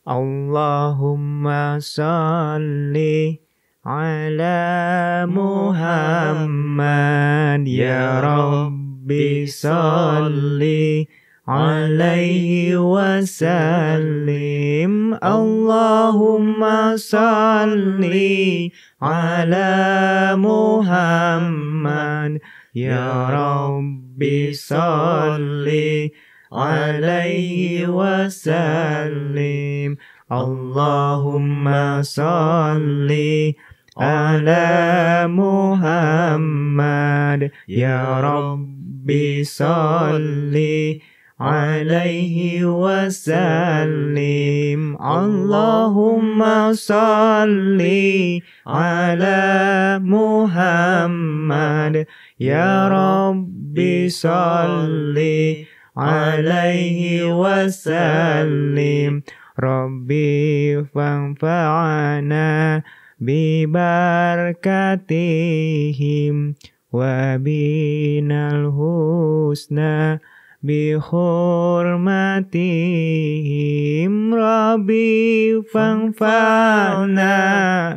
Allahumma salli ala Muhammad ya Rabbi salli alaihi wasallim. Allahumma salli ala Muhammad ya Rabbi salli alaihi wasallim. Allahumma salli ala Muhammad ya Rabbi salli alaihi wasallim. Allahumma salli ala Muhammad ya Rabbi salli alaihi wasallim. Rabbi fanfa'ana bibarakatihim wa binal husna bi hurmatihim. Rabbi fanfa'na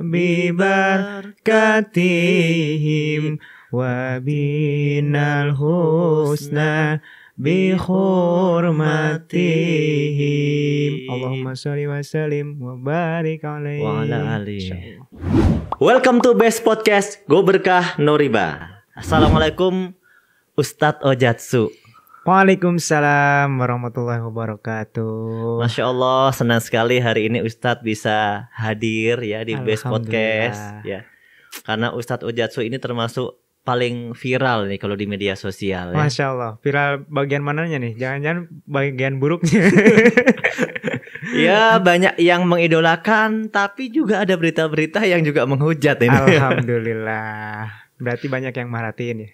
bibarakatihim wa binal husna bi hurmatihim. Allahumma sholli wa sallim wa barik alaihi wa ala alihi. Welcome to Best Podcast Go Berkah No Riba. Assalamualaikum Ustadz Ojatsu. Waalaikumsalam warahmatullahi wabarakatuh. Masya Allah, senang sekali hari ini Ustadz bisa hadir ya di Best Podcast ya. Karena Ustadz Ojatsu ini termasuk paling viral nih kalau di media sosial ya. Masya Allah, viral bagian mananya nih? Jangan-jangan bagian buruknya. Ya, banyak yang mengidolakan, tapi juga ada berita-berita yang juga menghujat ini. Alhamdulillah, berarti banyak yang merhatiin ya.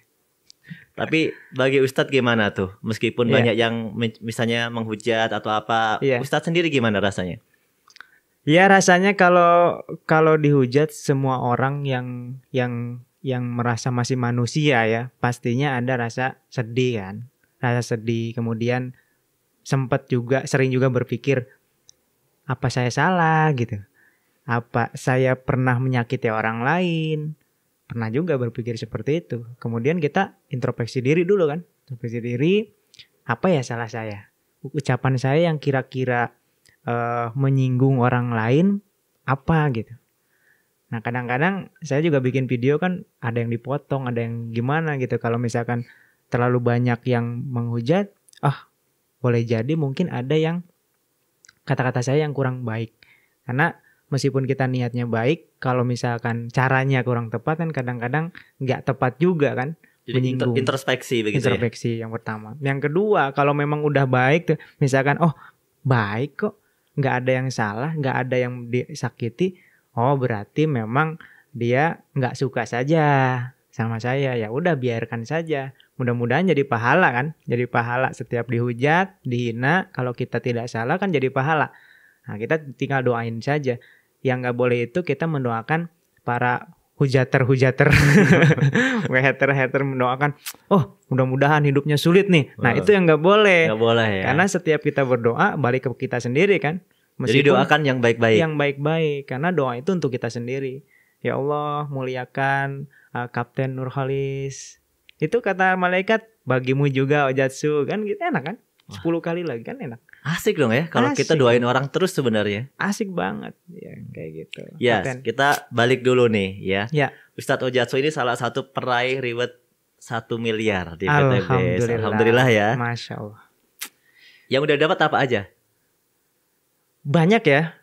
Tapi bagi Ustadz gimana tuh? Meskipun banyak yang misalnya menghujat atau apa, Ustadz sendiri gimana rasanya? Ya rasanya kalau dihujat semua orang yang merasa masih manusia ya, pastinya ada rasa sedih kan. Rasa sedih, kemudian sering juga berpikir, apa saya salah gitu? Apa saya pernah menyakiti orang lain? Pernah juga berpikir seperti itu. Kemudian kita introspeksi diri dulu kan. Introspeksi diri, apa ya salah saya? Ucapan saya yang kira-kira menyinggung orang lain apa gitu. Nah kadang-kadang saya juga bikin video kan ada yang dipotong, ada yang gimana gitu. Kalau misalkan terlalu banyak yang menghujat, boleh jadi mungkin ada yang kata-kata saya yang kurang baik. Karena meskipun kita niatnya baik, kalau misalkan caranya kurang tepat kan kadang-kadang nggak tepat juga kan. Jadi menyinggung. Introspeksi begitu. Introspeksi yang pertama. Yang kedua, kalau memang udah baik tuh, misalkan baik kok, nggak ada yang salah, nggak ada yang disakiti. Berarti memang dia nggak suka saja sama saya. Ya udah biarkan saja. Mudah-mudahan jadi pahala kan. Jadi pahala setiap dihujat, dihina. Kalau kita tidak salah kan jadi pahala. Nah kita tinggal doain saja. Yang nggak boleh itu kita mendoakan para hujater. Hater mendoakan, mudah-mudahan hidupnya sulit nih. Nah itu yang nggak boleh. Nggak boleh ya. Karena setiap kita berdoa balik ke kita sendiri kan. Jadi doakan yang baik-baik. Yang baik-baik, karena doa itu untuk kita sendiri. Ya Allah, muliakan Kapten Nurholis. Itu kata malaikat, bagimu juga Ojatsu. Kan gitu enak kan? 10 kali lagi kan enak. Asik dong ya, kalau kita doain orang terus sebenarnya. Asik banget, ya kayak gitu. Ya, kita balik dulu nih ya. Ustadz Ojatsu ini salah satu peraih reward 1 miliar di PTBS. Alhamdulillah ya. Masya Allah. Yang udah dapat apa aja? Banyak ya.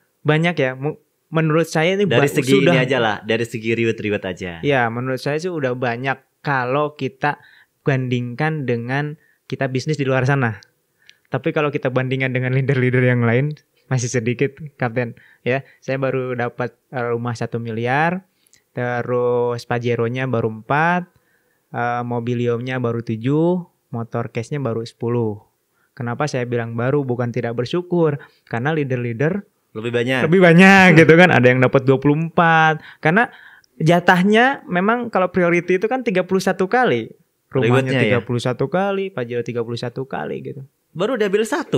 Menurut saya ini dari segi ini aja lah, dari segi reward aja. Ya, menurut saya sih udah banyak kalau kita bandingkan dengan kita bisnis di luar sana. Tapi kalau kita bandingkan dengan leader-leader yang lain masih sedikit, Kapten. Ya, saya baru dapat rumah 1 miliar, terus Pajero-nya baru 4, Mobilium-nya baru 7, motor cash-nya baru 10. Kenapa saya bilang baru bukan tidak bersyukur? Karena leader-leader lebih banyak gitu kan. Ada yang dapat 24. Karena jatahnya memang kalau priority itu kan 31 kali. Rumahnya 31 kali, Pajero 31 kali gitu. Baru diambil 1.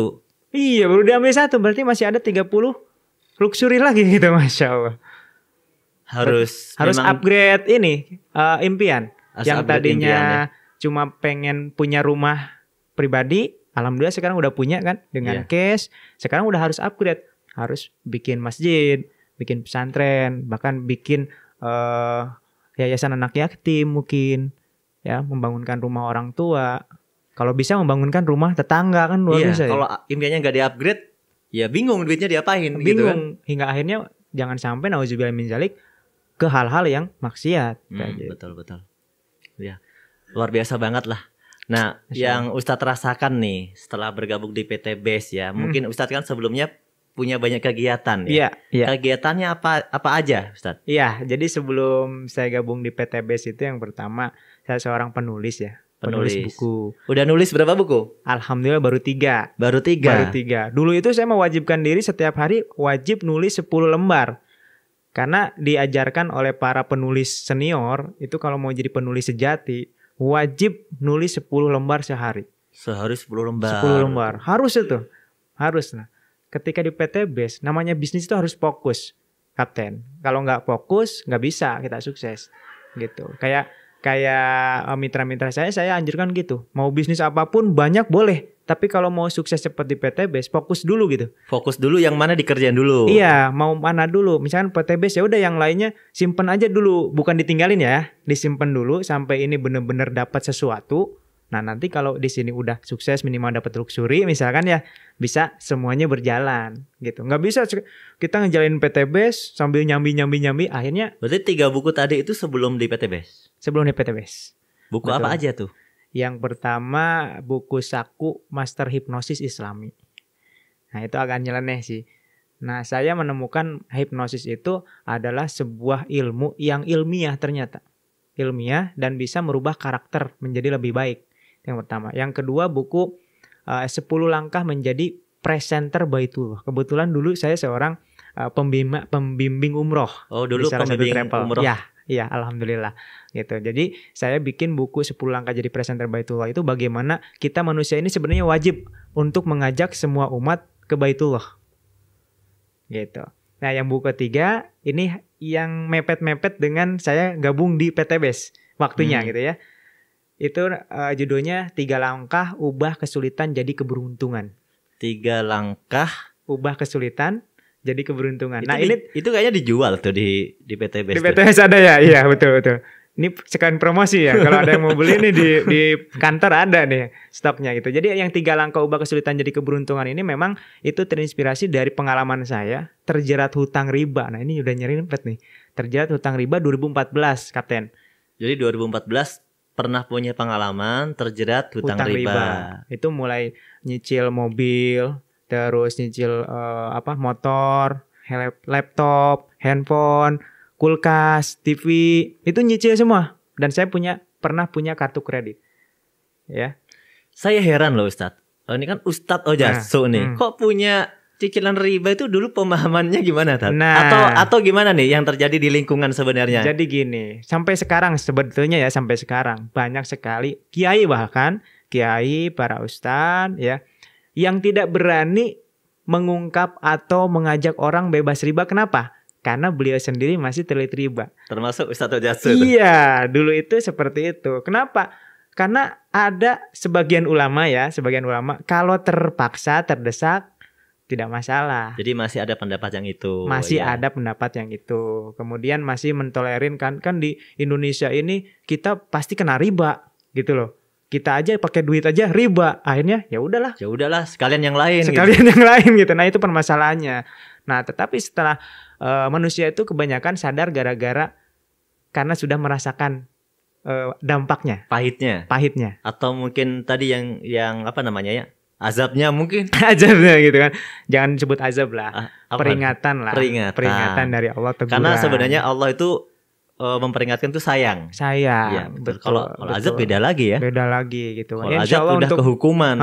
Iya, baru diambil 1. Berarti masih ada 30 luxury lagi gitu, Masya Allah. Harus upgrade ini impian. Yang tadinya impian, ya. Cuma pengen punya rumah pribadi, alhamdulillah sekarang udah punya kan dengan cash. Sekarang udah harus upgrade, harus bikin masjid, bikin pesantren, bahkan bikin yayasan anak yatim mungkin, ya, membangunkan rumah orang tua. Kalau bisa membangunkan rumah tetangga kan luar biasa. Kalau impiannya nggak di-upgrade, ya bingung duitnya diapain. Bingung gitu kan? Hingga akhirnya jangan sampai nauzubillah min dzalik ke hal-hal yang maksiat. Betul. Ya, luar biasa banget lah. Nah, yang Ustadz rasakan nih setelah bergabung di PT BES ya, mungkin Ustadz kan sebelumnya punya banyak kegiatan ya. Iya. Kegiatannya apa aja, Ustadz? Iya, jadi sebelum saya gabung di PT BES itu yang pertama saya seorang penulis ya. Penulis buku. Udah nulis berapa buku? Alhamdulillah baru 3. Baru 3. Dulu itu saya mewajibkan diri setiap hari wajib nulis 10 lembar. Karena diajarkan oleh para penulis senior, itu kalau mau jadi penulis sejati, wajib nulis 10 lembar sehari. Sehari 10 lembar. 10 lembar. Harus itu. Harus. Nah, ketika di PT BES, namanya bisnis itu harus fokus, Kapten. Kalau nggak fokus, nggak bisa kita sukses. Gitu. Kayak mitra-mitra saya anjurkan gitu. Mau bisnis apapun banyak boleh. Tapi kalau mau sukses cepat di PT BES, fokus dulu gitu. Fokus dulu yang mana dikerjain dulu. Iya, mau mana dulu. Misalkan PT BES ya udah yang lainnya simpen aja dulu, bukan ditinggalin ya. Disimpan dulu sampai ini benar-benar dapat sesuatu. Nah, nanti kalau di sini udah sukses minimal dapat luxury misalkan ya, bisa semuanya berjalan gitu. Nggak bisa kita ngejalanin PT BES sambil nyambi akhirnya. Berarti 3 buku tadi itu sebelum di PT BES. Sebelum di PT BES. Buku Betul. Apa aja tuh? Yang pertama buku Saku Master Hipnosis Islami. Nah, itu agak nyeleneh sih. Nah, saya menemukan hipnosis itu adalah sebuah ilmu yang ilmiah ternyata. Ilmiah dan bisa merubah karakter menjadi lebih baik. Yang pertama. Yang kedua buku 10 langkah menjadi presenter Baitullah. Kebetulan dulu saya seorang pembimbing umroh. Oh, dulu pembimbing umroh. Iya, alhamdulillah gitu. Jadi saya bikin buku 10 langkah jadi presenter Baitullah itu bagaimana kita manusia ini sebenarnya wajib untuk mengajak semua umat ke Baitullah. Gitu. Nah, yang buku ketiga ini yang mepet-mepet dengan saya gabung di PT BES waktunya gitu ya. Itu judulnya 3 langkah ubah kesulitan jadi keberuntungan. 3 langkah ubah kesulitan jadi keberuntungan. Itu kayaknya dijual tuh di PT BES. Di PT BES ada ya? Iya, betul. Ini sekalian promosi ya. Kalau ada yang mau beli nih di kantor ada nih stoknya gitu. Jadi yang 3 langkah ubah kesulitan jadi keberuntungan ini memang itu terinspirasi dari pengalaman saya terjerat hutang riba. Nah, ini udah nyerimpet nih. Terjerat hutang riba 2014, Kapten. Jadi 2014 pernah punya pengalaman terjerat hutang riba. Itu mulai nyicil mobil, terus nyicil motor, laptop, handphone, kulkas, TV, itu nyicil semua. Dan saya pernah punya kartu kredit. Ya. Saya heran loh Ustadz. Ini kan Ustadz Ojatsu nih. Kok punya cicilan riba itu dulu pemahamannya gimana, Tat? Atau gimana nih yang terjadi di lingkungan sebenarnya? Jadi gini, sampai sekarang sebetulnya ya sampai sekarang banyak sekali kiai bahkan kiai para ustadz ya yang tidak berani mengungkap atau mengajak orang bebas riba. Kenapa? Karena beliau sendiri masih terlilit riba. Termasuk Ustadz Ojatsu. Iya, dulu itu seperti itu. Kenapa? Karena ada sebagian ulama kalau terpaksa, terdesak, tidak masalah. Jadi masih ada pendapat yang itu. Masih ada pendapat yang itu. Kemudian masih mentolerin kan di Indonesia ini kita pasti kena riba gitu loh. Kita aja pakai duit aja riba. Akhirnya ya udahlah. Sekalian yang lain. Yang lain gitu. Nah, itu permasalahannya. Nah, tetapi setelah manusia itu kebanyakan sadar gara-gara karena sudah merasakan dampaknya. Pahitnya. Atau mungkin tadi yang apa namanya ya? Azabnya mungkin. Azabnya gitu kan. Jangan sebut azab lah. Peringatan lah. Peringatan dari Allah, teguran. Karena sebenarnya Allah itu memperingatkan tuh sayang. Ya, kalau azab beda lagi ya. Beda lagi gitu. Kalau azab udah kehukuman.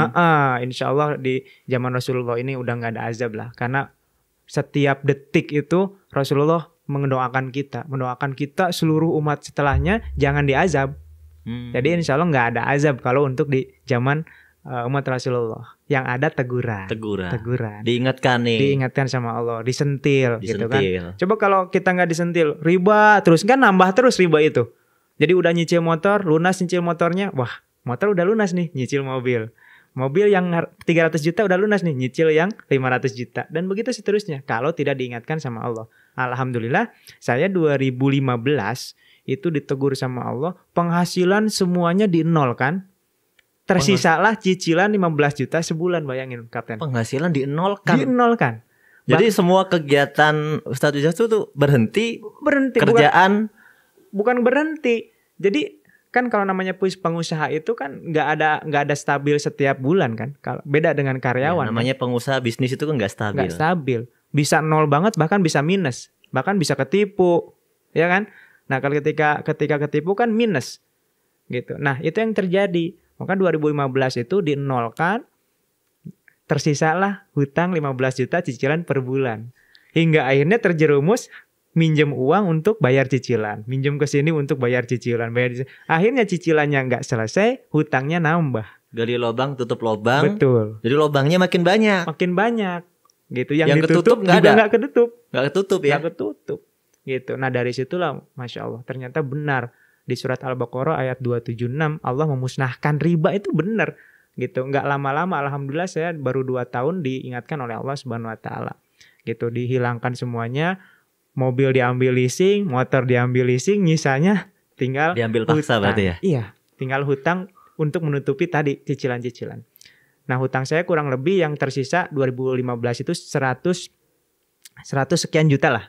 Insya Allah di zaman Rasulullah ini udah nggak ada azab lah. Karena setiap detik itu Rasulullah mendoakan kita seluruh umat setelahnya jangan diazab. Jadi insya Allah nggak ada azab kalau untuk di zaman umat Rasulullah. Yang ada teguran. Diingatkan nih. Diingatkan sama Allah, disentil gitu kan. Coba kalau kita nggak disentil, riba terus kan nambah terus riba itu. Jadi udah nyicil motor, lunas nyicil motornya, wah motor udah lunas nih, nyicil mobil. Mobil yang 300 juta udah lunas nih, nyicil yang 500 juta. Dan begitu seterusnya, kalau tidak diingatkan sama Allah. Alhamdulillah, saya 2015 itu ditegur sama Allah, penghasilan semuanya dinolkan. Tersisalah cicilan 15 juta sebulan, bayangin Kapten. Penghasilan dinolkan. Dinolkan. Jadi semua kegiatan Ustadz Ujat tuh berhenti. Kerjaan bukan berhenti. Jadi kan kalau namanya pengusaha itu kan nggak ada stabil setiap bulan kan. Kalau beda dengan karyawan. Ya, namanya pengusaha bisnis itu kan nggak stabil. Nggak stabil. Bisa nol banget, bahkan bisa minus, bahkan bisa ketipu, ya kan? Nah kalau ketika ketipu kan minus, gitu. Nah itu yang terjadi. Maka 2015 itu dinolkan, tersisalah hutang 15 juta cicilan per bulan. Hingga akhirnya terjerumus minjem uang untuk bayar cicilan, minjem ke sini untuk bayar cicilan, akhirnya cicilannya nggak selesai, hutangnya nambah. Gali lubang tutup lubang. Betul. Jadi lubangnya makin banyak. Gitu. Yang ditutup nggak ketutup ya. Nggak ketutup. Gitu. Nah dari situlah, masya Allah, ternyata benar di surat Al-Baqarah ayat 276 Allah memusnahkan riba itu benar. Gitu. Nggak lama-lama, alhamdulillah saya baru 2 tahun diingatkan oleh Allah Subhanahu Wa Taala. Gitu, dihilangkan semuanya. Mobil diambil leasing, motor diambil leasing, nyisanya tinggal diambil paksa hutang. Berarti ya? Iya, tinggal hutang untuk menutupi tadi cicilan-cicilan. Nah, hutang saya kurang lebih yang tersisa 2015 itu 100 sekian juta lah.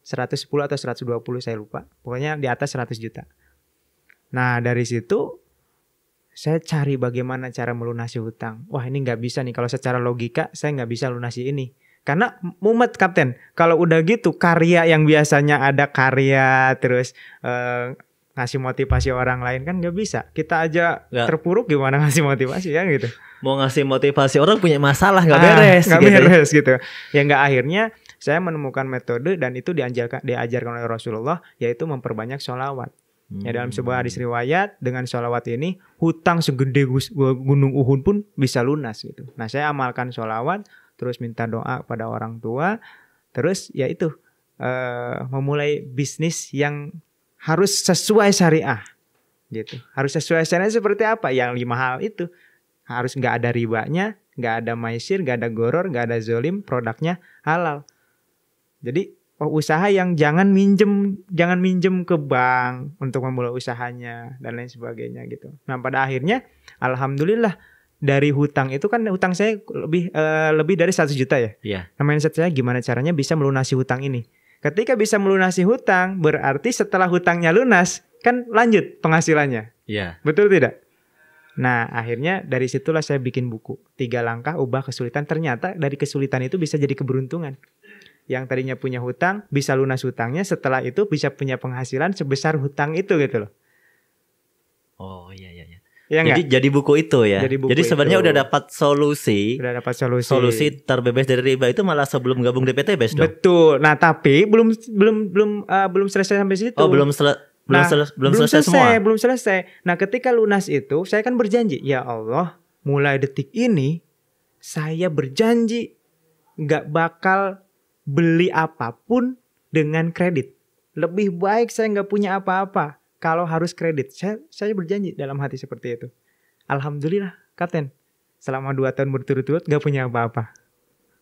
110 atau 120 saya lupa. Pokoknya di atas 100 juta. Nah, dari situ saya cari bagaimana cara melunasi hutang. Wah, ini nggak bisa nih, kalau secara logika saya nggak bisa lunasi ini. Karena mumet Kapten, kalau udah gitu karya yang biasanya ada karya terus ngasih motivasi orang lain kan nggak bisa. Kita aja terpuruk, gimana ngasih motivasi ya gitu. Mau ngasih motivasi orang punya masalah nggak beres, nggak beres gitu. Ya nggak, akhirnya saya menemukan metode dan itu diajarkan oleh Rasulullah, yaitu memperbanyak sholawat. Ya dalam sebuah hadis riwayat, dengan sholawat ini hutang segede gunung Uhud pun bisa lunas gitu. Nah saya amalkan sholawat, terus minta doa pada orang tua, terus ya itu memulai bisnis yang harus sesuai syariah gitu. Harus sesuai syariah seperti apa? Yang 5 hal itu. Harus nggak ada ribanya, nggak ada maisir, nggak ada goror, nggak ada zolim, produknya halal. Jadi usaha yang jangan minjem ke bank untuk memulai usahanya dan lain sebagainya gitu. Nah pada akhirnya alhamdulillah, dari hutang itu kan, hutang saya lebih dari 100 juta ya. Iya. Nah, mindset saya gimana caranya bisa melunasi hutang ini. Ketika bisa melunasi hutang, berarti setelah hutangnya lunas, kan lanjut penghasilannya. Iya. Betul tidak? Nah, akhirnya dari situlah saya bikin buku. 3 langkah ubah kesulitan. Ternyata dari kesulitan itu bisa jadi keberuntungan. Yang tadinya punya hutang, bisa lunas hutangnya. Setelah itu bisa punya penghasilan sebesar hutang itu gitu loh. Oh iya. Ya, jadi buku itu ya. Jadi sebenarnya udah dapat solusi. Solusi terbebas dari riba itu malah sebelum gabung DPTBes dong. Betul. Nah, tapi belum selesai sampai situ. Oh, belum selesai semua. Belum selesai. Nah, ketika lunas itu saya kan berjanji, ya Allah, mulai detik ini saya berjanji enggak bakal beli apapun dengan kredit. Lebih baik saya enggak punya apa-apa kalau harus kredit. Saya berjanji dalam hati seperti itu. Alhamdulillah, Kapten. Selama 2 tahun berturut-turut gak punya apa-apa.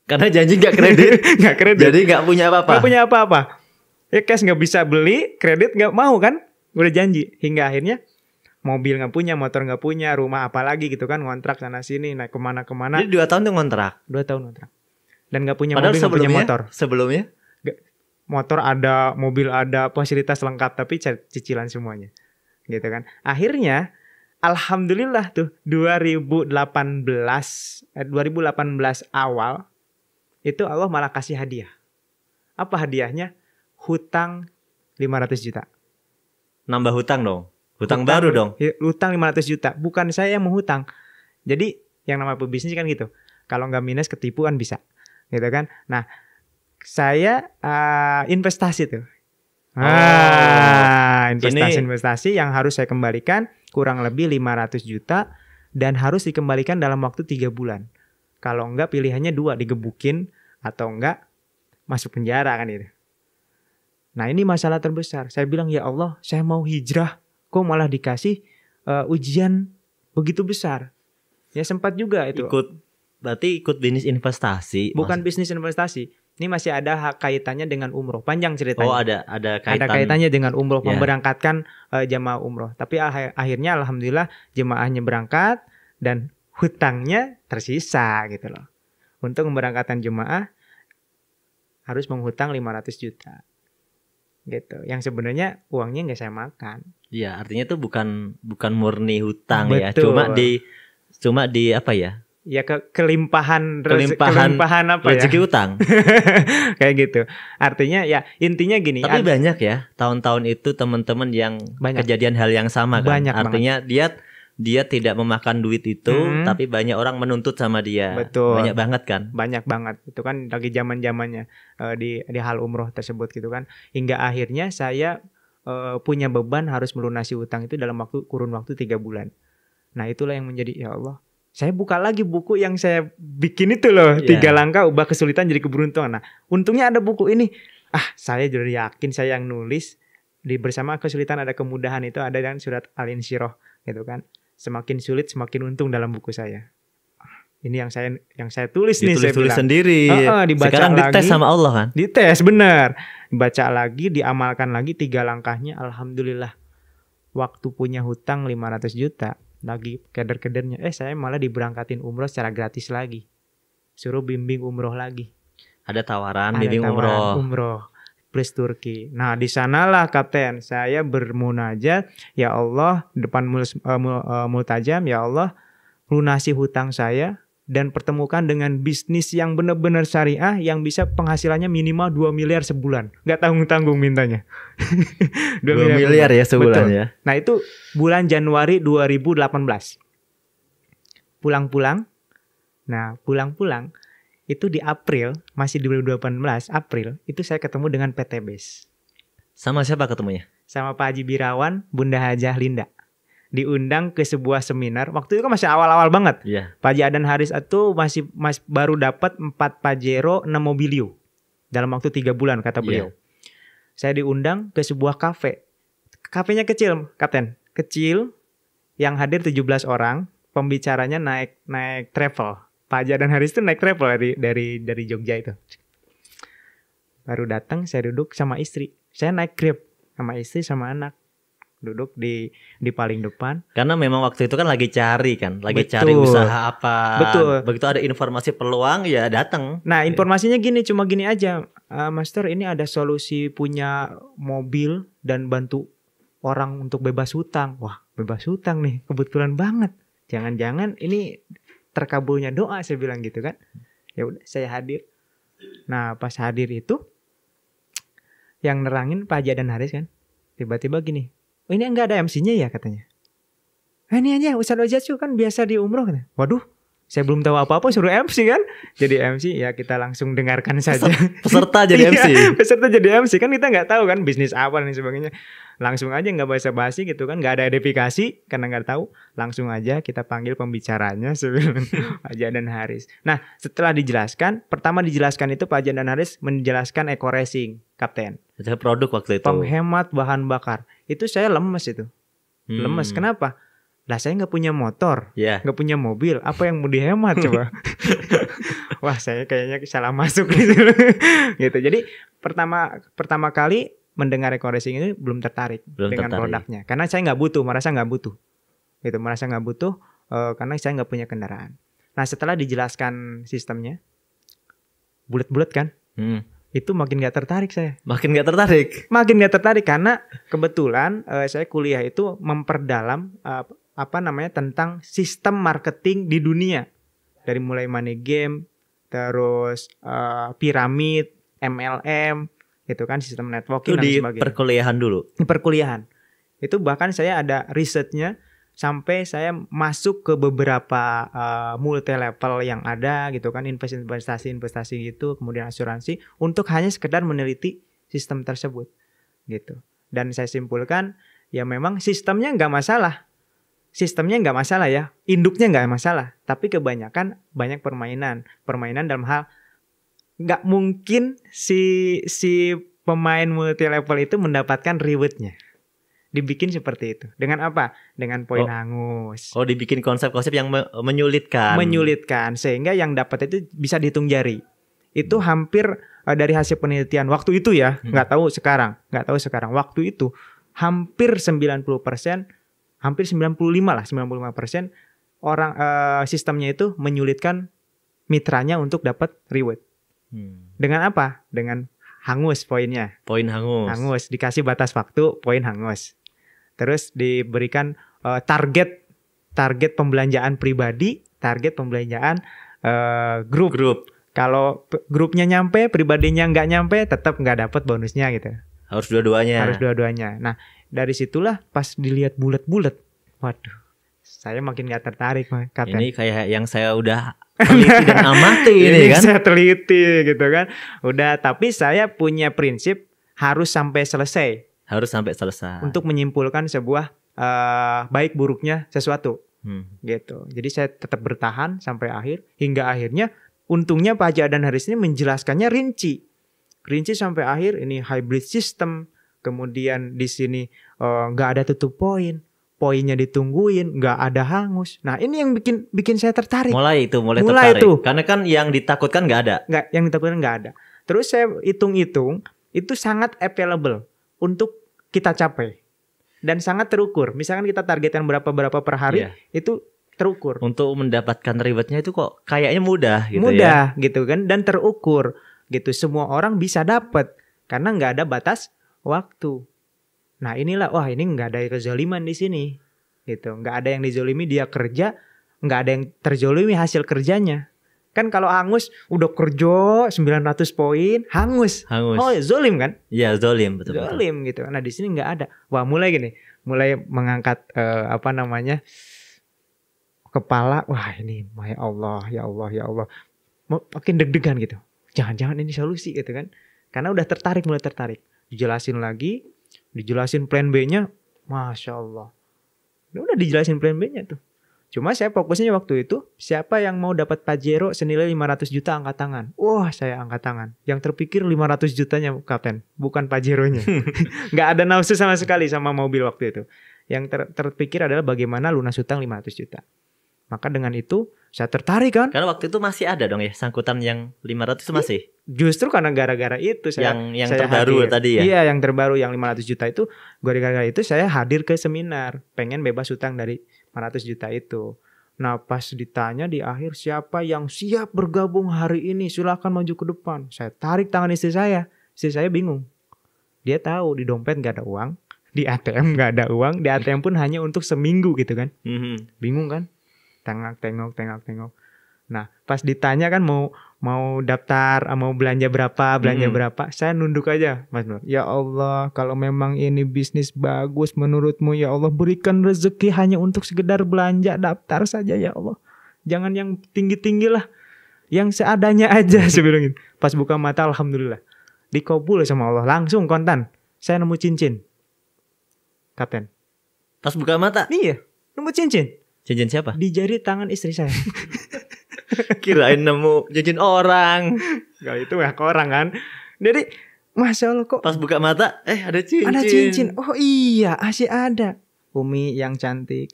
Karena janji gak kredit. Gak kredit. Jadi gak punya apa-apa. Gak punya apa-apa. Ya cash gak bisa beli, kredit gak mau kan. Udah janji. Hingga akhirnya mobil gak punya, motor gak punya, rumah apalagi gitu kan. Ngontrak sana sini, naik kemana-kemana. Jadi 2 tahun tuh ngontrak? 2 tahun ngontrak. Dan gak punya padahal mobil, gak punya motor. Sebelumnya? Motor ada, mobil ada, fasilitas lengkap, tapi cicilan semuanya. Gitu kan. Akhirnya alhamdulillah tuh 2018 awal itu Allah malah kasih hadiah. Apa hadiahnya? Hutang 500 juta. Nambah hutang dong. Hutang baru dong. Hutang 500 juta. Bukan saya yang menghutang. Jadi yang namanya pebisnis kan gitu. Kalau nggak minus ketipu kan bisa. Gitu kan. Nah, saya investasi tuh. Investasi yang harus saya kembalikan kurang lebih 500 juta. dan harus dikembalikan dalam waktu 3 bulan. Kalau enggak pilihannya 2, digebukin atau enggak masuk penjara kan itu. Nah ini masalah terbesar. Saya bilang, ya Allah, saya mau hijrah, kok malah dikasih ujian begitu besar. Ya sempat juga itu. Berarti ikut bisnis investasi. Bukan bisnis investasi. Ini masih ada kaitannya dengan umroh. Panjang ceritanya. Oh ada kaitan. Ada kaitannya dengan umroh, memberangkatkan jamaah umroh. Tapi akhirnya alhamdulillah jemaahnya berangkat dan hutangnya tersisa gitu loh. Untuk memberangkatkan jemaah harus menghutang 500 juta. Gitu. Yang sebenarnya uangnya nggak saya makan. Iya, artinya itu bukan murni hutang. Betul. ya. Cuma di apa ya? Ya kelimpahan apa rezeki ya? utang. Kayak gitu. Artinya ya intinya gini. Tapi banyak ya tahun-tahun itu teman-teman yang kejadian hal yang sama kan. Banyak artinya banget. dia tidak memakan duit itu, tapi banyak orang menuntut sama dia. Betul. Banyak banget kan? Banyak banget. Itu kan lagi zaman-zamannya di hal umroh tersebut gitu kan. Hingga akhirnya saya punya beban harus melunasi utang itu dalam kurun waktu 3 bulan. Nah itulah yang menjadi ya Allah. Saya buka lagi buku yang saya bikin itu loh, 3 langkah ubah kesulitan jadi keberuntungan. Nah, untungnya ada buku ini. Saya jadi yakin saya yang nulis. Di bersama kesulitan ada kemudahan itu ada dan surat Al-Insyirah gitu kan. Semakin sulit semakin untung dalam buku saya. Ini yang saya tulis nih, saya tulis bilang. Sendiri. Dibaca sekarang lagi, dites sama Allah kan? Dites benar. Dibaca lagi, diamalkan lagi 3 langkahnya. Alhamdulillah. Waktu punya hutang 500 juta. Lagi keder-kedernya saya malah diberangkatin umroh secara gratis lagi, suruh bimbing umroh lagi, ada tawaran bimbing umroh plus Turki. Nah di sanalah Kapten saya bermunajat, ya Allah depan multajam, ya Allah lunasi hutang saya dan pertemukan dengan bisnis yang benar-benar syariah yang bisa penghasilannya minimal 2 miliar sebulan. Gak tanggung-tanggung mintanya. 2 miliar ya sebulan. Betul. Ya. Nah itu bulan Januari 2018. Pulang-pulang. Nah pulang-pulang itu di April, masih 2018 April, itu saya ketemu dengan PT BES. Sama siapa ketemunya? Sama Pak Haji Birawan, Bunda Hajah Linda. Diundang ke sebuah seminar. Waktu itu kan masih awal-awal banget. Pak Haji Adan Haris itu masih baru dapat 4 Pajero 6 Mobilio dalam waktu 3 bulan kata beliau. Saya diundang ke sebuah kafe. Kafenya kecil, Kapten. Kecil, yang hadir 17 orang. Pembicaranya naik travel. Pak Haji Adan Haris itu naik travel dari Jogja itu. Baru datang, saya duduk sama istri. Saya naik Grab sama istri sama anak. Duduk di paling depan. Karena memang waktu itu kan lagi cari cari usaha apa. Betul. Begitu ada informasi peluang ya datang. Nah informasinya cuma gini aja, Master ini ada solusi punya mobil dan bantu orang untuk bebas hutang. Wah bebas hutang nih, kebetulan banget. Jangan-jangan ini terkabulnya doa, saya bilang gitu kan. Ya udah saya hadir. Nah pas hadir itu yang nerangin Pak Haji Adan Haris kan. Tiba-tiba gini. Ini enggak ada MC-nya ya katanya. Ini aja Ustadz Ojatsu kan biasa di umroh kan. Waduh, saya belum tahu apa-apa suruh MC kan. Jadi MC ya kita langsung dengarkan saja. Peserta jadi MC. Peserta jadi MC kan kita nggak tahu kan bisnis apa dan sebagainya. Langsung aja nggak basa-basi gitu kan, nggak ada edifikasi karena nggak tahu. Langsung aja kita panggil pembicaranya sebelum Pak Haji Adan Haris. Nah setelah dijelaskan, pertama dijelaskan itu Pak Haji Adan Haris menjelaskan eco racing, Kapten. Itu produk waktu itu. Penghemat bahan bakar. Itu saya lemes itu. Lemes. Kenapa? Lah saya nggak punya motor, nggak punya mobil. Apa yang mau dihemat coba? Wah saya kayaknya salah masuk gitu. Gitu. Jadi pertama kali mendengar eco racing ini belum tertarik dengan produknya. Karena saya nggak butuh, merasa nggak butuh. Gitu, merasa nggak butuh karena saya nggak punya kendaraan. Nah setelah dijelaskan sistemnya, bulat-bulat kan? Itu makin gak tertarik saya. Makin gak tertarik karena kebetulan saya kuliah itu memperdalam tentang sistem marketing di dunia. Dari mulai money game, terus piramid, MLM, gitu kan, sistem networking dan sebagainya. Itu di perkuliahan dulu? Di perkuliahan. Itu bahkan saya ada risetnya sampai saya masuk ke beberapa multi level yang ada gitu kan, investasi gitu, kemudian asuransi untuk hanya sekedar meneliti sistem tersebut gitu. Dan saya simpulkan ya memang sistemnya nggak masalah, sistemnya nggak masalah ya, induknya nggak masalah, tapi kebanyakan banyak permainan dalam hal nggak mungkin si pemain multi level itu mendapatkan rewardnya. Dibikin seperti itu. Dengan apa? Dengan poin hangus. Oh, dibikin konsep-konsep yang menyulitkan. Menyulitkan sehingga yang dapat itu bisa dihitung jari. Itu hampir dari hasil penelitian waktu itu ya, nggak tahu sekarang. Waktu itu hampir 90%, hampir 95% orang sistemnya itu menyulitkan mitranya untuk dapat reward. Dengan apa? Dengan hangus poinnya. Poin hangus. Hangus, dikasih batas waktu, poin hangus. Terus diberikan target pembelanjaan pribadi, target pembelanjaan grup. Kalau grupnya nyampe, pribadinya nggak nyampe, tetap nggak dapat bonusnya gitu. Harus dua-duanya. Nah, dari situlah pas dilihat bulat-bulat, waduh, saya makin nggak tertarik, Kapten. Ini kayak yang saya udah teliti dan amati ini kan. Saya teliti gitu kan. Udah, tapi saya punya prinsip harus sampai selesai. Untuk menyimpulkan sebuah baik buruknya sesuatu. Gitu. Jadi saya tetap bertahan sampai akhir, hingga akhirnya untungnya Pak Haji Adan Haris ini menjelaskannya rinci sampai akhir. Ini hybrid system, kemudian di sini nggak ada tutup poinnya ditungguin, nggak ada hangus. Nah, ini yang bikin saya tertarik. Mulai tertarik. Itu. Karena kan yang ditakutkan nggak ada. Yang ditakutkan nggak ada. Terus saya hitung-hitung, itu sangat available untuk kita capai dan sangat terukur. Misalkan kita targetkan berapa per hari, itu terukur. Untuk mendapatkan rewardnya itu kok kayaknya mudah gitu. Mudah gitu kan, dan terukur gitu. Semua orang bisa dapat karena nggak ada batas waktu. Nah, inilah, wah, ini nggak ada kezaliman di sini gitu. Nggak ada yang dizolimi, dia kerja, nggak ada yang terzolimi hasil kerjanya. Kan kalau hangus udah kerja 900 poin, hangus. Oh, zolim kan? Iya, zolim, betul. Zolim gitu. Nah, di sini nggak ada. Wah, mulai mengangkat kepala. Wah, ini ya Allah. Makin deg-degan gitu. Jangan-jangan ini solusi gitu kan? Karena udah mulai tertarik. Dijelasin plan B-nya, Masya Allah. Udah dijelasin plan B-nya tuh. Cuma saya fokusnya waktu itu, siapa yang mau dapat Pajero senilai 500 juta angkat tangan. Wah, saya angkat tangan. Yang terpikir 500 jutanya, Kapten, bukan Pajeronya. Nggak ada nafsu sama sekali sama mobil waktu itu. Yang terpikir adalah bagaimana lunas hutang 500 juta. Maka dengan itu saya tertarik kan. Karena waktu itu masih ada dong ya sangkutan yang 500 itu masih. Justru karena gara-gara itu saya terbaru hadir. Tadi ya. Iya, yang terbaru yang 500 juta itu, gara-gara itu saya hadir ke seminar, pengen bebas hutang dari 500 juta itu. Nah, pas ditanya di akhir siapa yang siap bergabung hari ini, silakan maju ke depan. Saya tarik tangan istri saya. Istri saya bingung. Dia tahu di dompet gak ada uang, di ATM gak ada uang, di ATM pun hanya untuk seminggu gitu kan. Bingung kan? Tengok. Nah, pas ditanya kan mau daftar, mau belanja berapa, saya nunduk aja, Mas Nur. Ya Allah, kalau memang ini bisnis bagus menurutmu, ya Allah, berikan rezeki hanya untuk sekedar belanja, daftar saja ya Allah. Jangan yang tinggi-tinggi lah, yang seadanya aja sebelum itu. Pas buka mata, alhamdulillah, dikabul sama Allah, langsung kontan. Saya nemu cincin, Kapten. Pas buka mata? Iya, nemu cincin. Cincin siapa? Di jari tangan istri saya. Kirain nemu cincin orang. Kalau itu ya ke orang kan. Jadi Masya Allah kok. Pas buka mata, ada cincin. Ada cincin. Oh iya, masih ada. Umi yang cantik.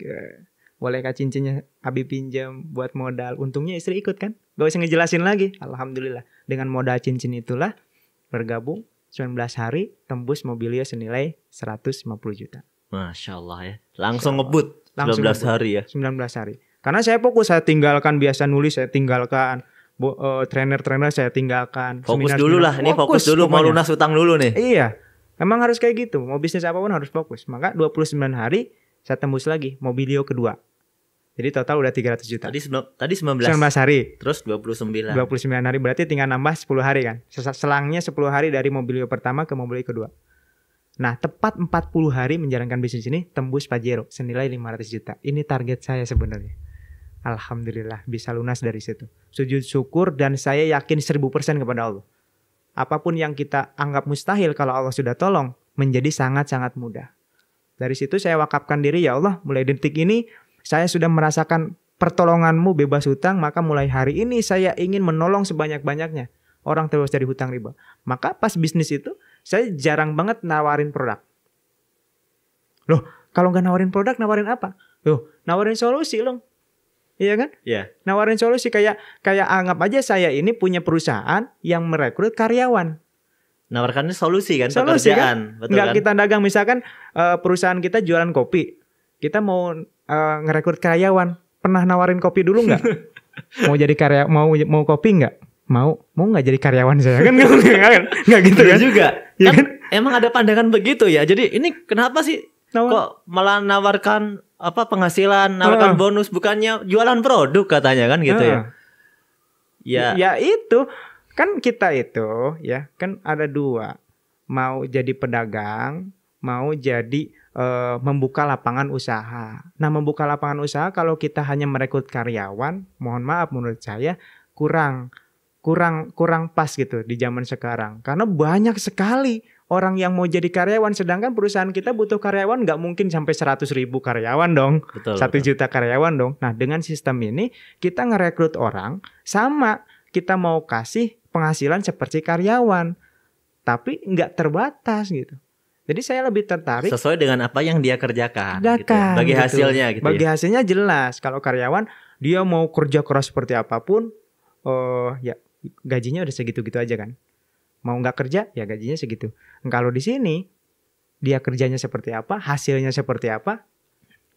Bolehkah cincinnya Abi pinjam buat modal? Untungnya istri ikut kan. Gak usah ngejelasin lagi. Alhamdulillah. Dengan modal cincin itulah bergabung 19 hari tembus mobilio senilai 150 juta. Masya Allah ya. Langsung ngebut. 19 hari ya. 19 hari. Karena saya fokus, saya tinggalkan biasa nulis, saya tinggalkan trainer saya tinggalkan. Fokus dulu lah, ini fokus dulu, mau lunas utang dulu nih. Iya, emang harus kayak gitu. Mau bisnis apapun harus fokus. Maka 29 hari saya tembus lagi mobilio kedua. Jadi total udah 300 juta. Tadi 19 hari. Terus 29 hari berarti tinggal nambah 10 hari kan. Selangnya 10 hari dari mobilio pertama ke mobilio kedua. Nah, tepat 40 hari menjalankan bisnis ini, tembus Pajero senilai 500 juta. Ini target saya sebenarnya. Alhamdulillah bisa lunas dari situ. Sujud syukur, dan saya yakin 1000% kepada Allah. Apapun yang kita anggap mustahil, kalau Allah sudah tolong, menjadi sangat-sangat mudah. Dari situ saya wakafkan diri, ya Allah, mulai detik ini saya sudah merasakan pertolonganmu bebas hutang, maka mulai hari ini saya ingin menolong sebanyak-banyaknya orang terbebas dari hutang riba. Maka pas bisnis itu saya jarang banget nawarin produk. Loh, kalau nggak nawarin produk, nawarin apa? Loh, nawarin solusi loh. Iya kan? Iya. Nawarin solusi kayak anggap aja saya ini punya perusahaan yang merekrut karyawan. Nawarkannya solusi kan, solusi pekerjaan. Kan? Nggak kan? Kita dagang, misalkan perusahaan kita jualan kopi. Kita mau ngerekrut karyawan. Pernah nawarin kopi dulu nggak? Mau jadi mau kopi nggak? Mau nggak jadi karyawan saya kan? Nggak gitu kan? Juga. Ya kan? Emang ada pandangan begitu ya. Jadi ini kenapa sih kok malah nawarkan penghasilan, nawarkan bonus, bukannya jualan produk katanya kan gitu ya. Ya itu kan kita itu ya kan ada dua, mau jadi pedagang, mau jadi membuka lapangan usaha. Nah, membuka lapangan usaha kalau kita hanya merekrut karyawan, mohon maaf menurut saya kurang pas gitu di zaman sekarang. Karena banyak sekali orang yang mau jadi karyawan, sedangkan perusahaan kita butuh karyawan nggak mungkin sampai 100.000 karyawan dong. 1 juta karyawan dong. Nah, dengan sistem ini kita ngerekrut orang sama kita mau kasih penghasilan seperti karyawan, tapi nggak terbatas gitu. Jadi saya lebih tertarik sesuai dengan apa yang dia kerjakan gitu ya. Bagi hasilnya gitu. Bagi hasilnya jelas. Kalau karyawan dia mau kerja keras seperti apapun, ya gajinya udah segitu-gitu aja kan. Mau nggak kerja ya gajinya segitu. Kalau di sini dia kerjanya seperti apa, hasilnya seperti apa.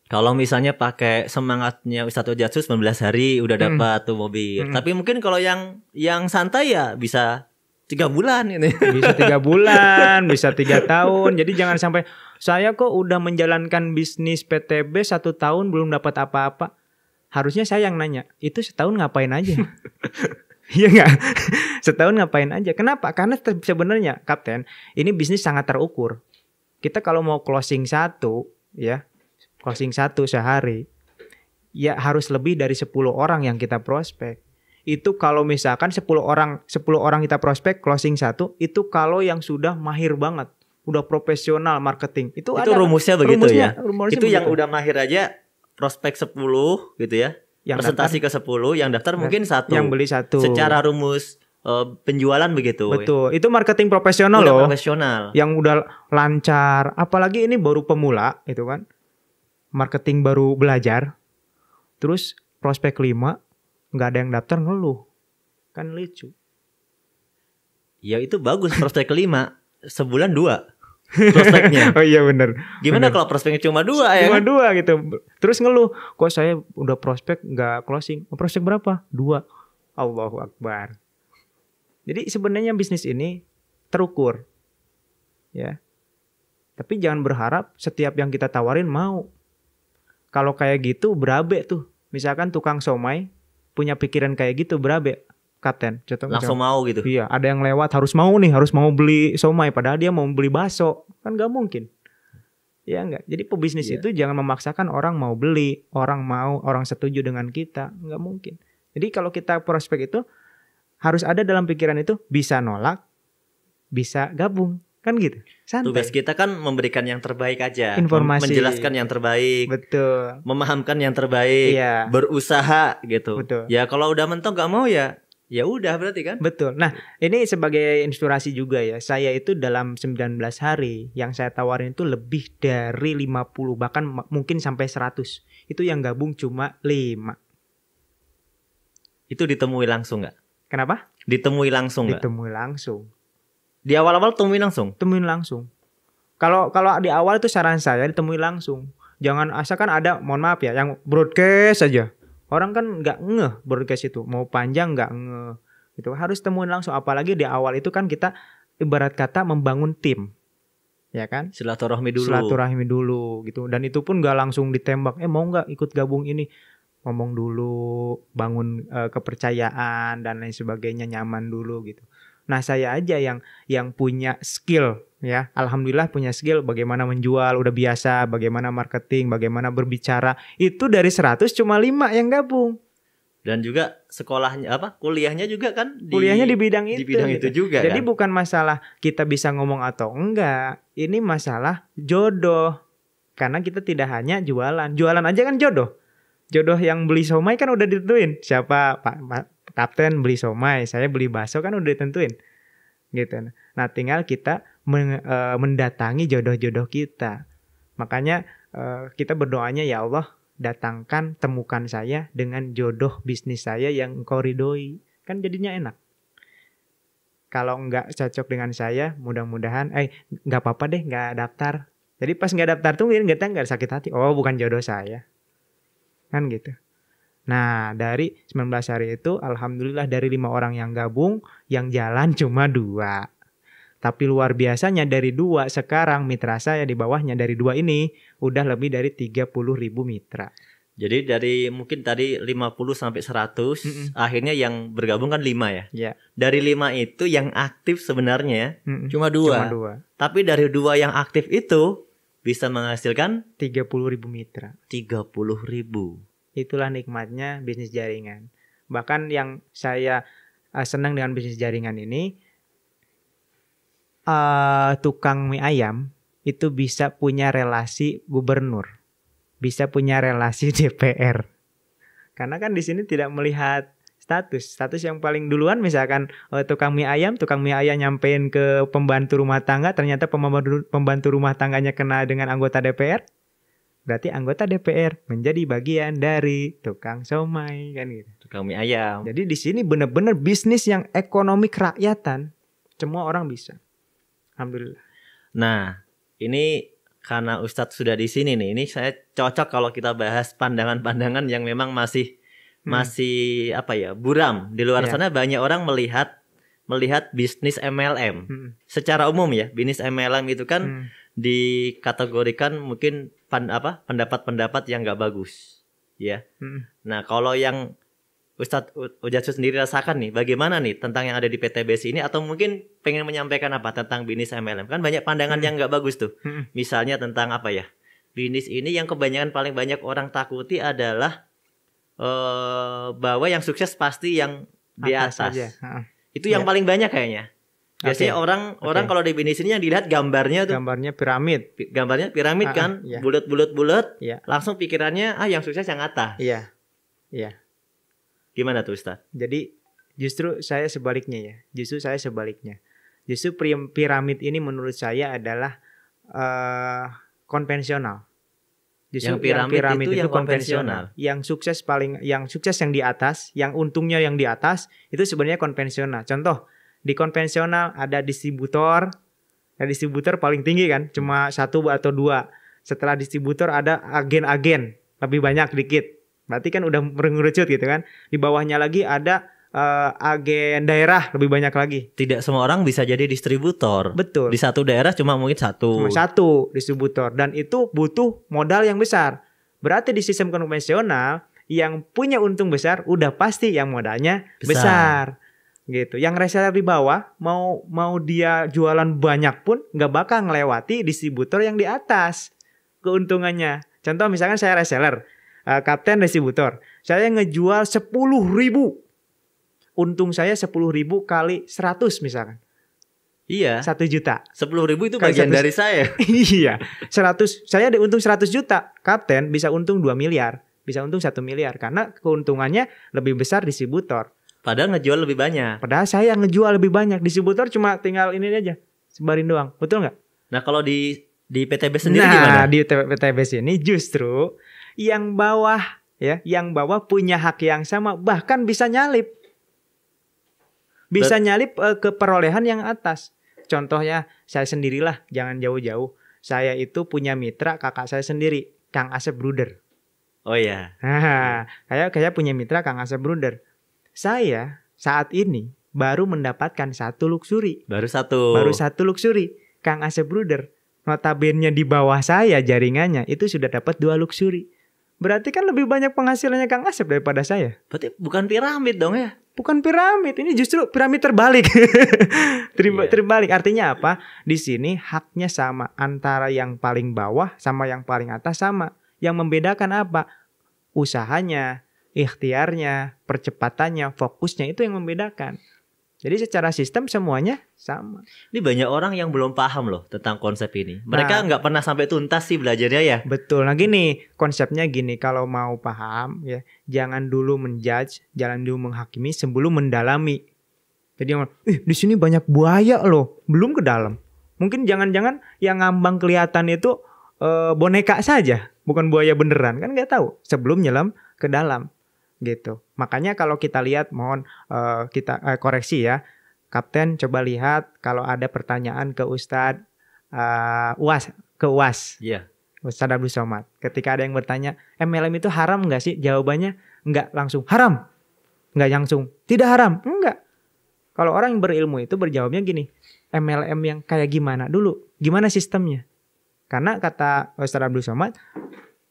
Kalau misalnya pakai semangatnya Ustadz Ujatsu 19 hari udah dapat tuh mobil. Tapi mungkin kalau yang santai ya bisa 3 bulan ini. Bisa 3 bulan, bisa 3 tahun. Jadi jangan sampai saya kok udah menjalankan bisnis PTB 1 tahun belum dapat apa-apa. Harusnya saya yang nanya, itu setahun ngapain aja? Iya nggak? Setahun ngapain aja? Kenapa? Karena sebenarnya Kapten, ini bisnis sangat terukur. Kita kalau mau closing 1 ya, closing 1 sehari, ya harus lebih dari 10 orang yang kita prospek. Itu kalau misalkan 10 orang kita prospek closing 1, itu kalau yang sudah mahir banget, udah profesional marketing. Itu ada rumusnya begitu rumusnya itu begitu. Yang udah mahir aja prospek 10 gitu ya. Yang presentasi daftar, ke 10, yang daftar mungkin 1. Yang beli 1. Secara rumus penjualan begitu. Betul. Itu marketing profesional loh. Profesional. Yang udah lancar, apalagi ini baru pemula itu kan. Marketing baru belajar. Terus prospek 5 nggak ada yang daftar, ngeluh. Kan lucu. Ya itu bagus prospek ke-5. Sebulan 2 prospeknya. Oh iya benar. Gimana kalau prospeknya cuma 2 ya? Cuma 2 gitu. Terus ngeluh, kok saya udah prospek nggak closing. Prospek berapa? 2. Allahu Akbar. Jadi sebenarnya bisnis ini terukur. Ya. Tapi jangan berharap setiap yang kita tawarin mau. Kalau kayak gitu berabe tuh. Misalkan tukang somai punya pikiran kayak gitu berabe, Kapten. Langsung mau gitu. Iya, ada yang lewat harus mau beli somai padahal dia mau beli bakso. Kan gak mungkin. Ya enggak. Jadi pebisnis itu jangan memaksakan orang mau beli, orang setuju dengan kita, nggak mungkin. Jadi kalau kita prospek itu harus ada dalam pikiran itu bisa nolak, bisa gabung. Kan gitu. Santai. Tugas kita kan memberikan yang terbaik aja. Informasi. Menjelaskan yang terbaik. Betul. Memahamkan yang terbaik. Iya. Berusaha gitu. Betul. Ya kalau udah mentok gak mau ya udah berarti kan. Betul. Nah ini sebagai inspirasi juga ya. Saya itu dalam 19 hari yang saya tawarin itu lebih dari 50. Bahkan mungkin sampai 100. Itu yang gabung cuma 5. Itu ditemui langsung gak? Kenapa? Ditemui langsung gak? Ditemui langsung. Di awal-awal temuin langsung? Temuin langsung. Kalau di awal itu saran saya ditemui langsung. Jangan asalkan ada, mohon maaf ya, yang broadcast aja. Orang kan nggak ngeh broadcast itu. Mau panjang nggak ngeh. Gitu. Harus temuin langsung. Apalagi di awal itu kan kita ibarat kata membangun tim. Ya kan? Silaturahmi dulu gitu. Dan itu pun nggak langsung ditembak. Mau nggak ikut gabung ini? Ngomong dulu, bangun kepercayaan dan lain sebagainya, nyaman dulu gitu. Nah saya aja yang punya skill ya, alhamdulillah punya skill bagaimana menjual udah biasa, bagaimana marketing, bagaimana berbicara, itu dari 100 cuma 5 yang gabung. Dan juga sekolahnya kuliahnya juga kan kuliahnya di bidang itu. Di bidang itu juga. Jadi kan? Bukan masalah kita bisa ngomong atau enggak, ini masalah jodoh. Karena kita tidak hanya jualan aja kan jodoh. Jodoh yang beli somai kan udah ditentuin. Siapa Pak Kapten beli somai, saya beli bakso kan udah ditentuin. Gitu. Nah, tinggal kita mendatangi jodoh-jodoh kita. Makanya kita berdoanya, ya Allah, datangkan, temukan saya dengan jodoh bisnis saya yang Engkau ridhoi. Kan jadinya enak. Kalau nggak cocok dengan saya, mudah-mudahan, nggak apa-apa deh, nggak daftar. Jadi pas nggak daftar tuh nggak sakit hati. Oh, bukan jodoh saya. Kan gitu. Nah, dari 19 hari itu, alhamdulillah dari 5 orang yang gabung, yang jalan cuma 2. Tapi luar biasanya dari 2, sekarang mitra saya di bawahnya dari 2 ini, udah lebih dari 30.000 mitra. Jadi dari mungkin tadi 50 sampai 100, akhirnya yang bergabung kan 5 ya? Ya. Dari 5 itu yang aktif sebenarnya cuma 2. Tapi dari 2 yang aktif itu bisa menghasilkan 30.000 mitra. 30.000. Itulah nikmatnya bisnis jaringan. Bahkan yang saya senang dengan bisnis jaringan ini, tukang mie ayam itu bisa punya relasi gubernur. Bisa punya relasi DPR. Karena kan di sini tidak melihat status yang paling duluan, misalkan tukang mie ayam nyampein ke pembantu rumah tangga, ternyata pembantu rumah tangganya kena dengan anggota DPR, berarti anggota DPR menjadi bagian dari tukang somai, kan gitu. Tukang mie ayam. Jadi di sini benar-benar bisnis yang ekonomi kerakyatan, semua orang bisa. Alhamdulillah. Nah, ini karena Ustadz sudah di sini nih, ini saya cocok kalau kita bahas pandangan-pandangan yang memang masih buram. Di luar sana banyak orang melihat bisnis MLM. Secara umum ya, bisnis MLM itu kan dikategorikan mungkin pendapat-pendapat yang nggak bagus, ya. Nah, kalau yang Ustadz Ujatsu sendiri rasakan nih, bagaimana nih tentang yang ada di PTBS ini, atau mungkin pengen menyampaikan apa tentang bisnis MLM? Kan banyak pandangan yang nggak bagus tuh. Misalnya tentang bisnis ini yang kebanyakan paling banyak orang takuti adalah bahwa yang sukses pasti yang di atas. Itu yang paling banyak kayaknya. Biasanya orang kalau di bisnis ini yang dilihat gambarnya piramid. Gambarnya piramid kan, bulat, langsung pikirannya yang sukses yang atas. Iya. Gimana tuh Ustaz? Jadi justru saya sebaliknya ya. Justru piramid ini menurut saya adalah konvensional. Justru yang piramid itu konvensional. Yang sukses yang di atas, yang untungnya yang di atas, itu sebenarnya konvensional. Contoh, di konvensional ada distributor. Distributor paling tinggi kan, cuma 1 atau 2. Setelah distributor ada agen-agen, lebih banyak dikit. Berarti kan udah mengerucut gitu kan. Di bawahnya lagi ada agen daerah, lebih banyak lagi. Tidak semua orang bisa jadi distributor. Betul. Di satu daerah cuma mungkin 1. Cuma 1 distributor, dan itu butuh modal yang besar. Berarti di sistem konvensional yang punya untung besar udah pasti yang modalnya besar. Gitu. Yang reseller di bawah mau dia jualan banyak pun nggak bakal ngelewati distributor yang di atas keuntungannya. Contoh misalkan saya reseller, Kapten distributor, saya ngejual 10.000, untung saya 10.000 kali 100 misalkan. Iya. 1 juta. 10.000 itu bagian 100, dari saya. Iya. 100, saya diuntung 100 juta. Kapten bisa untung 2 miliar. Bisa untung 1 miliar. Karena keuntungannya lebih besar distributor. Padahal ngejual lebih banyak. Padahal saya ngejual lebih banyak. Distributor cuma tinggal ini aja, sebarin doang. Betul nggak? Nah kalau di PTBS sendiri gimana? Nah di PTBS ini justru yang bawah punya hak yang sama, bahkan bisa nyalip. Nyalip ke perolehan yang atas. Contohnya saya sendirilah, jangan jauh-jauh. Saya itu punya mitra kakak saya sendiri, Kang Asep Bruder. Oh iya. Nah, saya punya mitra Kang Asep Bruder. Saya saat ini baru mendapatkan 1 luxury. Baru 1 luxury. Kang Asep Bruder, notabene di bawah saya jaringannya itu sudah dapat 2 luxury. Berarti kan lebih banyak penghasilannya Kang Asep daripada saya. Berarti bukan piramid dong ya? Bukan piramid, ini justru piramid terbalik. Terbalik artinya apa? Di sini haknya sama, antara yang paling bawah sama yang paling atas sama. Yang membedakan apa? Usahanya, ikhtiarnya, percepatannya, fokusnya, itu yang membedakan. Jadi secara sistem semuanya sama. Ini banyak orang yang belum paham loh tentang konsep ini. Mereka nggak pernah sampai tuntas sih belajarnya ya. Betul. Nah gini, konsepnya gini, kalau mau paham ya, jangan dulu menjudge, jangan dulu menghakimi sebelum mendalami. Jadi di sini banyak buaya loh, belum ke dalam. Mungkin jangan-jangan yang ngambang kelihatan itu boneka saja, bukan buaya beneran, kan nggak tahu sebelum nyelam ke dalam. Gitu. Makanya kalau kita lihat, mohon kita koreksi ya, Kapten coba lihat kalau ada pertanyaan ke Ustadz UAS, Iya. Ustadz Abdul Somad. Ketika ada yang bertanya, MLM itu haram nggak sih? Jawabannya nggak langsung haram, nggak langsung tidak haram, enggak. Kalau orang yang berilmu itu berjawabnya gini, MLM yang kayak gimana dulu, gimana sistemnya? Karena kata Ustadz Abdul Somad,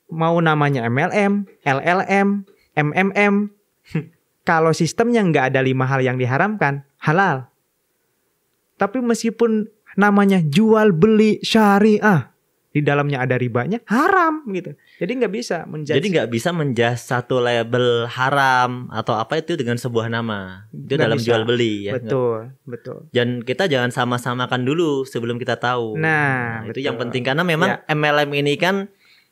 mau namanya MLM, LLM, MMM, kalau sistemnya nggak ada 5 hal yang diharamkan, halal. Tapi meskipun namanya jual beli syariah, di dalamnya ada ribanya, haram gitu. Jadi nggak bisa menjudge. Jadi nggak bisa menjudge satu label haram atau apa itu dengan sebuah nama. Itu Nggak dalam bisa. jual beli ya. Betul. Dan kita jangan sama-samakan dulu sebelum kita tahu. Nah, itu betul. yang penting karena memang MLM ini kan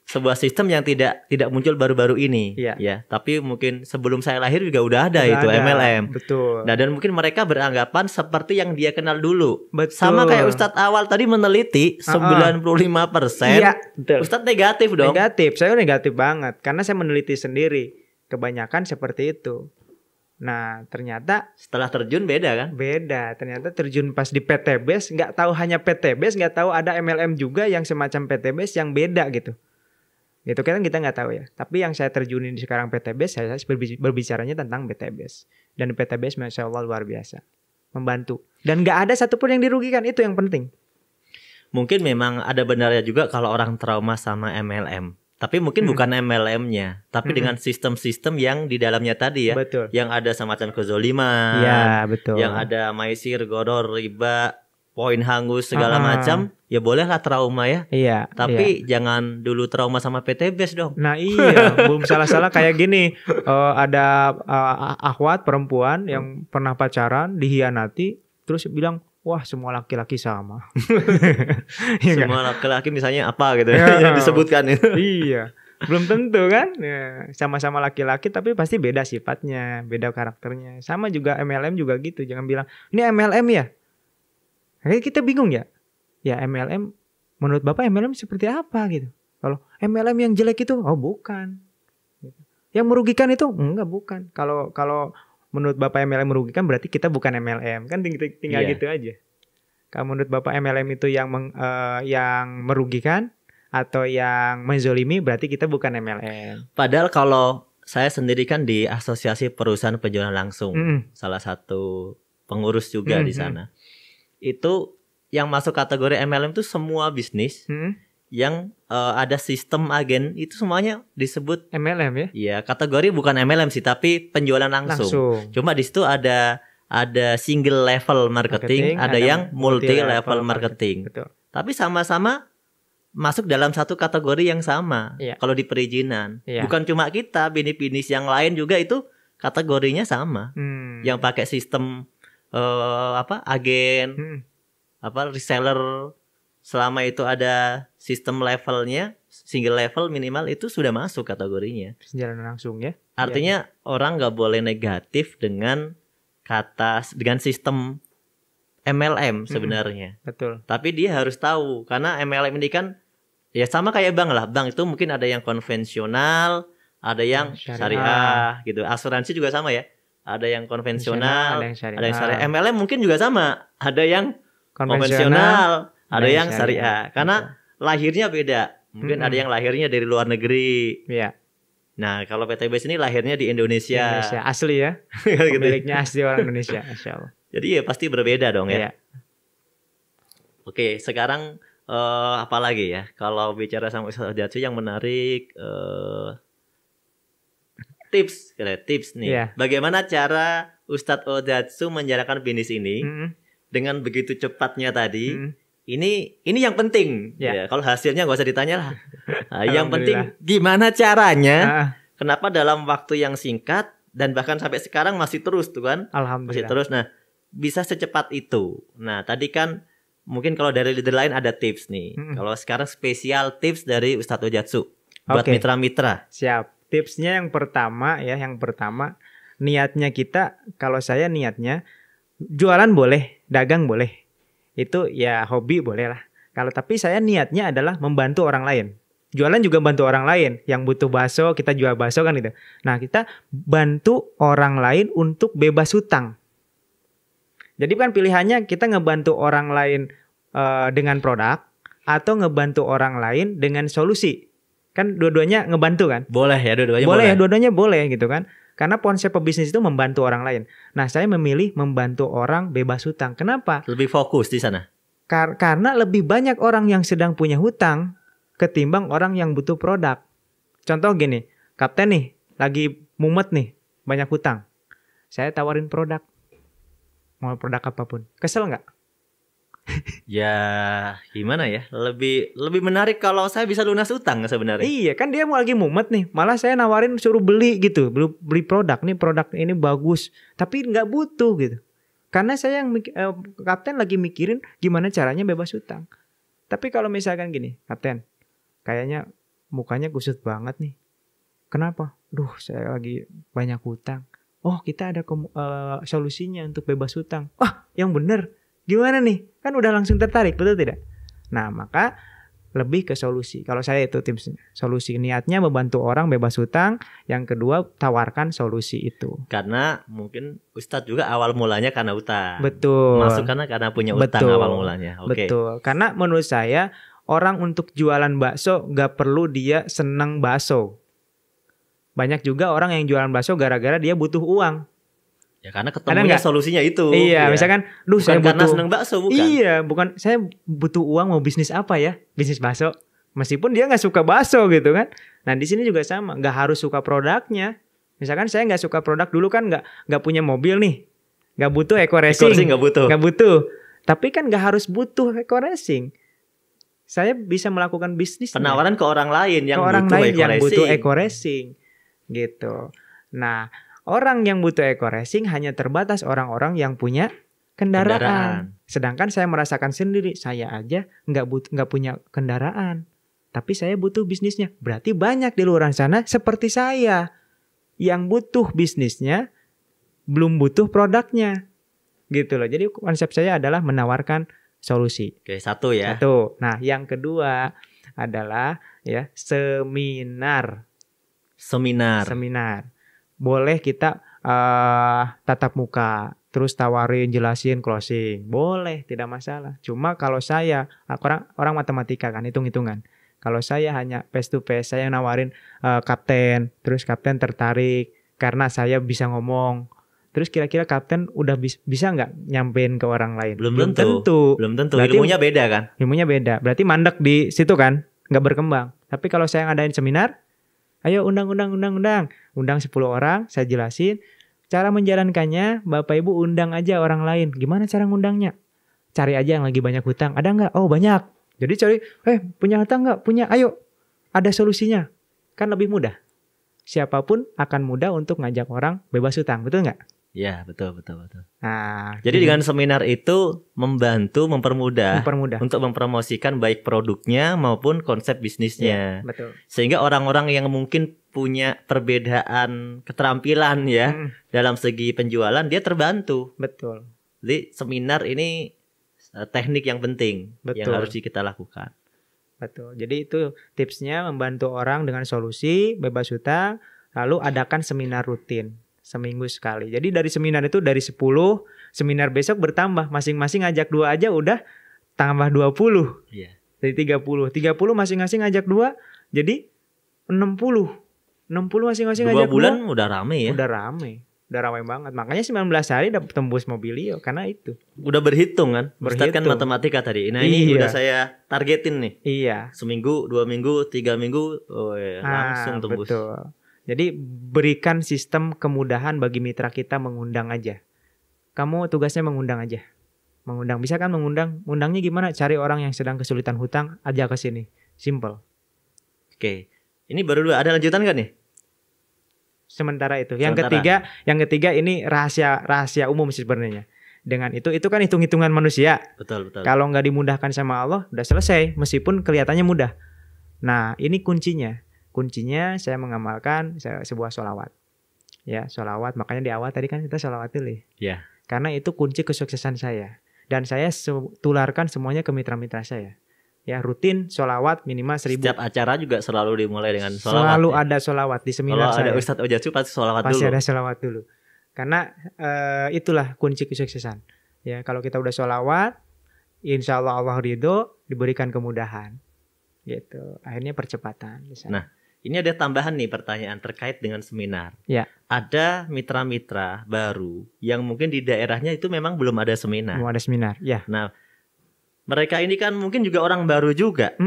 sebuah sistem yang tidak muncul baru-baru ini, ya. Tapi mungkin sebelum saya lahir juga udah ada MLM. Betul. Nah, dan mungkin mereka beranggapan seperti yang dia kenal dulu. Betul. Sama kayak Ustadz awal tadi meneliti 95%. Iya, betul. Ustadz negatif dong. Negatif, saya negatif banget karena saya meneliti sendiri. Kebanyakan seperti itu. Nah, ternyata setelah terjun beda kan? Beda. Ternyata terjun pas di PTBase, nggak tahu hanya PTBase, nggak tahu ada MLM juga yang semacam PTBase yang beda gitu. Itu kan kita nggak tahu ya. Tapi yang saya terjunin di sekarang PTBase, saya berbicaranya tentang PTBase. Dan PTBase Masya Allah luar biasa. Membantu. Dan nggak ada satupun yang dirugikan, itu yang penting. Mungkin memang ada benarnya juga kalau orang trauma sama MLM. Tapi mungkin bukan MLM-nya. Tapi dengan sistem-sistem yang di dalamnya tadi ya. Betul. Yang ada semacam kezoliman. Iya, betul. Yang ada maisir, godor, riba, poin hangus segala macam, ya bolehlah trauma ya. Iya. Tapi jangan dulu trauma sama PTBase dong. Nah iya, belum salah-salah kayak gini. Ada akhwat perempuan yang pernah pacaran, dihianati, terus bilang, wah semua laki-laki sama. Semua laki-laki misalnya apa gitu yang disebutkan itu. Iya. Belum tentu kan ya, sama-sama laki-laki tapi pasti beda sifatnya, beda karakternya. Sama juga MLM juga gitu. Jangan bilang, ini MLM ya. Kayak kita bingung ya. Ya MLM, menurut Bapak MLM seperti apa gitu. Kalau MLM yang jelek itu, oh bukan. Yang merugikan itu, enggak bukan. Kalau menurut Bapak MLM merugikan berarti kita bukan MLM. Kan tinggal gitu aja. Kalau menurut Bapak MLM itu yang merugikan atau yang menzolimi berarti kita bukan MLM. Padahal kalau saya sendiri kan di Asosiasi Perusahaan Penjualan Langsung, salah satu pengurus juga di sana. Itu yang masuk kategori MLM itu semua bisnis yang ada sistem agen itu semuanya disebut MLM ya? Iya, kategori bukan MLM sih tapi penjualan langsung. Cuma di situ ada single level marketing, ada yang multi level marketing. Betul. Tapi sama-sama masuk dalam satu kategori yang sama. Kalau di perizinan, bukan cuma kita, bisnis yang lain juga itu kategorinya sama. Yang pakai sistem agen, reseller, selama itu ada sistem levelnya, single level minimal itu sudah masuk kategorinya. Jalan langsung ya. Artinya orang nggak boleh negatif dengan sistem MLM sebenarnya. Betul. Tapi dia harus tahu karena MLM ini kan ya sama kayak bank lah. Bank itu mungkin ada yang konvensional, ada yang syariah gitu. Asuransi juga sama ya. Ada yang konvensional, ada yang syariah. MLM mungkin juga sama. Ada yang konvensional, ada yang syariah. Karena lahirnya beda. Mungkin ada yang lahirnya dari luar negeri. Iya. Nah, kalau PTBase ini lahirnya di Indonesia. Asli ya. Pemiliknya asli orang Indonesia, Masya Allah. Jadi ya pasti berbeda dong ya. Oke, sekarang apa lagi ya? Kalau bicara sama Ustadz Odatsu yang menarik tips nih. Bagaimana cara Ustadz Odatsu menjalankan bisnis ini dengan begitu cepatnya tadi? Ini yang penting. Ya, kalau hasilnya nggak usah ditanya lah. Nah, yang penting gimana caranya? Kenapa dalam waktu yang singkat dan bahkan sampai sekarang masih terus tuh kan? Alhamdulillah. Masih terus. Nah, bisa secepat itu. Nah, tadi kan mungkin kalau dari leader lain ada tips nih. Kalau sekarang spesial tips dari Ustadz Ojatsu buat mitra-mitra. Siap. Tipsnya yang pertama ya, niatnya kita, kalau saya niatnya jualan boleh, dagang boleh. Itu ya hobi boleh lah. Tapi saya niatnya adalah membantu orang lain. Jualan juga bantu orang lain. Yang butuh bakso, kita jual bakso kan gitu. Nah, kita bantu orang lain untuk bebas hutang. Jadi kan pilihannya kita ngebantu orang lain dengan produk atau ngebantu orang lain dengan solusi. Kan dua-duanya ngebantu kan? Boleh ya, dua-duanya boleh. Ya, dua-duanya boleh gitu kan. Karena konsep pebisnis itu membantu orang lain. Nah, saya memilih membantu orang bebas hutang. Kenapa? Lebih fokus di sana. Karena lebih banyak orang yang sedang punya hutang ketimbang orang yang butuh produk. Contoh gini, kapten nih, lagi mumet nih, banyak hutang. Saya tawarin produk. Mau produk apapun. Kesel nggak? Ya gimana ya, lebih menarik kalau saya bisa lunas utang sebenarnya. Iya kan, dia mau lagi mumet nih, malah saya nawarin suruh beli gitu, beli produk ini bagus, tapi nggak butuh gitu. Karena saya yang kapten lagi mikirin gimana caranya bebas hutang. Tapi kalau misalkan gini, kapten, kayaknya mukanya kusut banget nih. Kenapa? Duh, saya lagi banyak hutang. Oh, kita ada solusinya untuk bebas hutang. Wah, yang bener. Gimana nih? Kan udah langsung tertarik, betul tidak? Nah, maka lebih ke solusi. Kalau saya itu tipsnya. Solusi, niatnya membantu orang bebas hutang. Yang kedua, tawarkan solusi itu. Karena mungkin Ustadz juga awal mulanya karena hutang. Betul. Masuk karena punya hutang awal mulanya. Betul. Karena menurut saya, orang untuk jualan bakso gak perlu dia senang bakso. Banyak juga orang yang jualan bakso gara-gara dia butuh uang. Ya karena ketemunya solusinya itu. Iya, misalkan, bukan saya butuh, karena seneng bakso, bukan. Iya, bukan, saya butuh uang mau bisnis apa ya? Bisnis bakso. Meskipun dia nggak suka bakso gitu kan. Nah, di sini juga sama, nggak harus suka produknya. Misalkan saya nggak suka produk dulu kan, nggak punya mobil nih, nggak butuh eco racing, nggak butuh. Tapi kan nggak harus butuh eco racing. Saya bisa melakukan bisnis. Penawaran ke orang lain yang butuh eco racing, gitu. Nah, orang yang butuh eco racing hanya terbatas orang-orang yang punya kendaraan. Sedangkan saya merasakan sendiri, saya aja nggak punya kendaraan, tapi saya butuh bisnisnya. Berarti banyak di luar sana seperti saya yang butuh bisnisnya, belum butuh produknya, gitu loh. Jadi konsep saya adalah menawarkan solusi. Oke, satu ya. Satu. Nah, yang kedua adalah ya seminar. Boleh kita tatap muka, terus tawarin, jelasin, closing. Boleh, tidak masalah. Cuma kalau saya, orang matematika kan, hitung-hitungan. Kalau saya hanya face to face, saya nawarin kapten, terus kapten tertarik karena saya bisa ngomong. Terus kira-kira kapten udah bisa nggak nyampein ke orang lain? Belum tentu. Berarti, ilmunya beda kan? Ilmunya beda. Berarti mandek di situ kan, nggak berkembang. Tapi kalau saya ngadain seminar, ayo undang 10 orang, saya jelasin cara menjalankannya. Bapak Ibu undang aja orang lain. Gimana cara ngundangnya? Cari aja yang lagi banyak hutang. Ada nggak? Oh, banyak. Jadi cari, punya hutang nggak? Punya, ayo. Ada solusinya. Kan lebih mudah. Siapapun akan mudah untuk ngajak orang bebas hutang, betul nggak? Ya, betul. Nah, jadi dengan seminar itu mempermudah untuk mempromosikan baik produknya maupun konsep bisnisnya. Ya, betul. Sehingga orang-orang yang mungkin punya perbedaan keterampilan ya dalam segi penjualan, dia terbantu. Betul. Jadi seminar ini teknik yang penting yang harus kita lakukan. Betul. Jadi itu tipsnya, membantu orang dengan solusi bebas hutang, lalu adakan seminar rutin. Seminggu sekali. Jadi dari seminar itu dari 10, seminar besok bertambah. Masing-masing ngajak 2 aja udah tambah 20. Iya. Dari 30. 30 masing-masing ngajak 2, jadi 60. 60 masing-masing ngajak 2. 2 bulan udah rame ya? Udah rame banget. Makanya 19 hari udah tembus Mobilio karena itu. Udah berhitung kan? Ustadz kan matematika tadi. Nah ini udah saya targetin nih. Iya. Seminggu, 2 minggu, 3 minggu, langsung tembus. Betul. Jadi berikan sistem kemudahan bagi mitra kita mengundang aja. Kamu tugasnya mengundang aja. Mengundang. Bisa kan mengundang? Undangnya gimana? Cari orang yang sedang kesulitan hutang, aja ke sini. Simple. Oke. Ini baru 2. Ada lanjutan gak nih? Sementara itu. Yang ketiga ini rahasia umum sebenarnya. Dengan itu kan hitung-hitungan manusia. Betul. Kalau nggak dimudahkan sama Allah, udah selesai. Meskipun kelihatannya mudah. Nah, ini kuncinya. Kuncinya saya mengamalkan sebuah sholawat. Ya, sholawat. Makanya di awal tadi kan kita sholawat dulu. Ya. Karena itu kunci kesuksesan saya. Dan saya tularkan semuanya ke mitra-mitra saya. Ya, rutin sholawat minimal 1000. Setiap acara juga selalu dimulai dengan sholawat. Selalu ya? ada sholawat di seminar saya. Kalau ada saya. Ustadz Ojatsu pasti sholawat dulu. Pasti ada sholawat dulu. Karena itulah kunci kesuksesan. Ya, kalau kita udah sholawat, insya Allah Allah ridho, diberikan kemudahan. Gitu. Akhirnya percepatan. Nah, ini ada tambahan nih pertanyaan terkait dengan seminar. Ya. Ada mitra-mitra baru yang mungkin di daerahnya itu memang belum ada seminar. Belum ada seminar. Ya. Nah, mereka ini kan mungkin juga orang baru juga.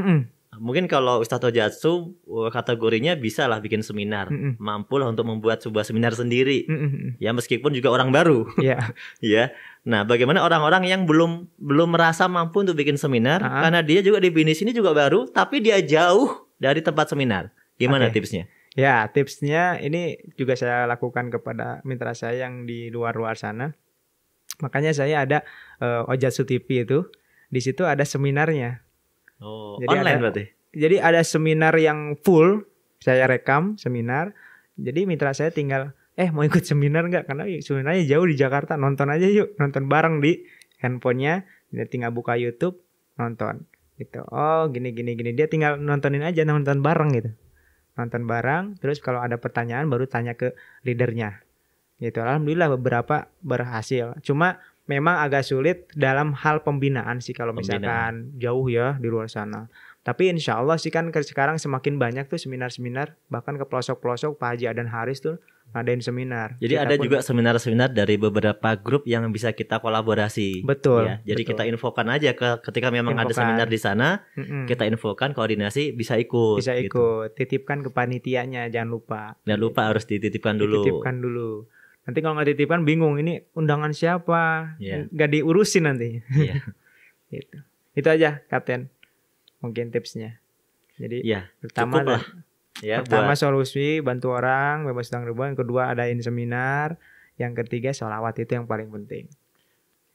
Mungkin kalau Ustadz Ojatsu kategorinya bisa lah bikin seminar, mampu lah untuk membuat sebuah seminar sendiri. Ya meskipun juga orang baru. Ya. Ya. Nah, bagaimana orang-orang yang belum merasa mampu untuk bikin seminar karena dia juga di bisnis ini juga baru, tapi dia jauh dari tempat seminar. Gimana tipsnya? Ya, tipsnya ini juga saya lakukan kepada mitra saya yang di luar-luar sana. Makanya saya ada Ojatsu TV itu. Di situ ada seminarnya. Oh, jadi online berarti? Jadi ada seminar yang full, saya rekam seminar. Jadi mitra saya tinggal, mau ikut seminar nggak? Karena seminarnya jauh di Jakarta, nonton aja yuk, nonton bareng di handphonenya. Dia tinggal buka YouTube, nonton. Gitu. Oh, gini. Dia tinggal nontonin aja, nonton bareng gitu. Nonton bareng, terus kalau ada pertanyaan baru tanya ke leadernya. Gitu. Alhamdulillah beberapa berhasil. Cuma memang agak sulit dalam hal pembinaan sih kalau misalkan jauh ya di luar sana. Tapi insya Allah sih kan sekarang semakin banyak tuh seminar-seminar. Bahkan ke pelosok-pelosok Pak Haji Adan Haris tuh ngadain seminar. Jadi kita ada juga seminar-seminar dari beberapa grup yang bisa kita kolaborasi. Betul. Ya, jadi kita infokan aja ketika memang ada seminar di sana, kita infokan koordinasi bisa ikut. Bisa ikut. Gitu. Titipkan ke panitianya, jangan lupa. Jangan lupa harus dititipkan dulu. Dititipkan dulu. Nanti kalau nggak dititipkan bingung ini undangan siapa, nggak diurusin nanti. Gitu. Itu aja Kapten, mungkin tipsnya. Jadi pertama lah. Pertama solusi bantu orang bebas hutang riba, yang kedua adain seminar, yang ketiga sholawat itu yang paling penting.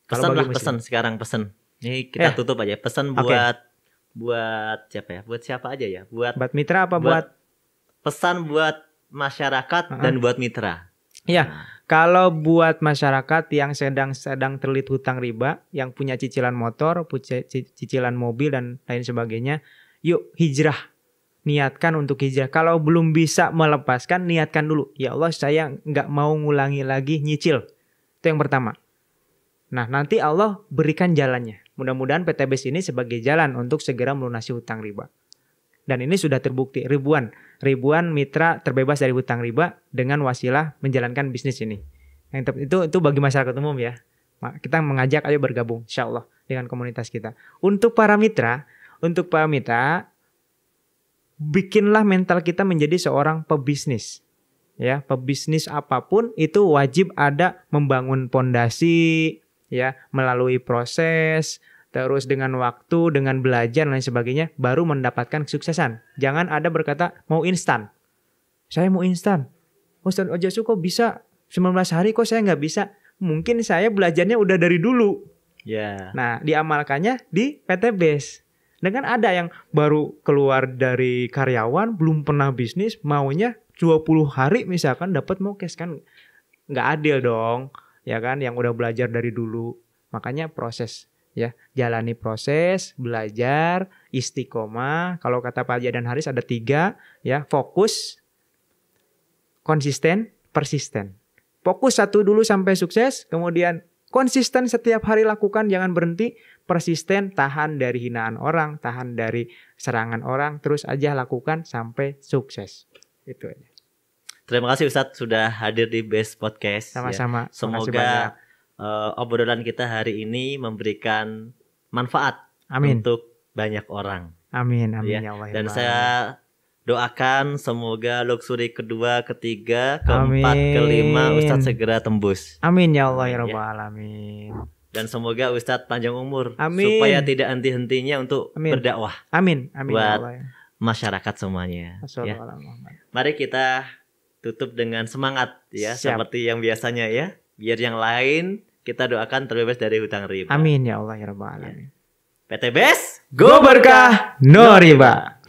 Pesan sekarang pesan. Ini kita tutup aja. Pesan buat siapa ya? Buat siapa aja ya? Buat mitra apa buat pesan buat masyarakat dan buat mitra. Ya, kalau buat masyarakat yang sedang terlilit hutang riba, yang punya cicilan motor, punya cicilan mobil dan lain sebagainya, yuk hijrah. Niatkan untuk hijrah. Kalau belum bisa melepaskan, niatkan dulu. Ya Allah, saya nggak mau ngulangi lagi nyicil. Itu yang pertama. Nah, nanti Allah berikan jalannya. Mudah-mudahan PTBS ini sebagai jalan untuk segera melunasi hutang riba. Dan ini sudah terbukti ribuan mitra terbebas dari hutang riba dengan wasilah menjalankan bisnis ini. Itu bagi masyarakat umum ya. Kita mengajak ayo bergabung insyaallah dengan komunitas kita. Untuk para mitra, bikinlah mental kita menjadi seorang pebisnis. Ya, pebisnis apapun itu wajib ada membangun pondasi ya, melalui proses, terus dengan waktu, dengan belajar dan lain sebagainya, baru mendapatkan kesuksesan. Jangan ada berkata, mau instan. Saya mau instan. Ustadz Ojatsu kok bisa 19 hari, kok saya nggak bisa? Mungkin saya belajarnya udah dari dulu. Nah, diamalkannya di PTBS. Dengan ada yang baru keluar dari karyawan, belum pernah bisnis, maunya 20 hari misalkan dapat mokes, kan nggak adil dong. Ya kan, yang udah belajar dari dulu. Makanya proses. Ya, jalani proses, belajar, istiqomah. Kalau kata Pak Haji Adan Haris ada 3, ya, fokus, konsisten, persisten. Fokus satu dulu sampai sukses, kemudian konsisten setiap hari lakukan, jangan berhenti, persisten, tahan dari hinaan orang, tahan dari serangan orang, terus aja lakukan sampai sukses. Itu aja. Terima kasih Ustadz sudah hadir di Best Podcast. Sama-sama. Ya. Semoga obrolan kita hari ini memberikan manfaat untuk banyak orang. Amin ya Allah. Dan saya doakan semoga luxury kedua, ketiga, keempat, kelima Ustadz segera tembus. Amin ya Allah ya Rabbal alamin. Dan semoga Ustadz panjang umur. Amin. Supaya tidak henti-hentinya untuk berdakwah. Amin buat ya Allah. Masyarakat semuanya. Ya. Mari kita tutup dengan semangat ya. Siap. Seperti yang biasanya ya. Biar yang lain kita doakan terbebas dari hutang riba. Amin ya Allah ya rabbal alamin. PTBS Go berkah no riba.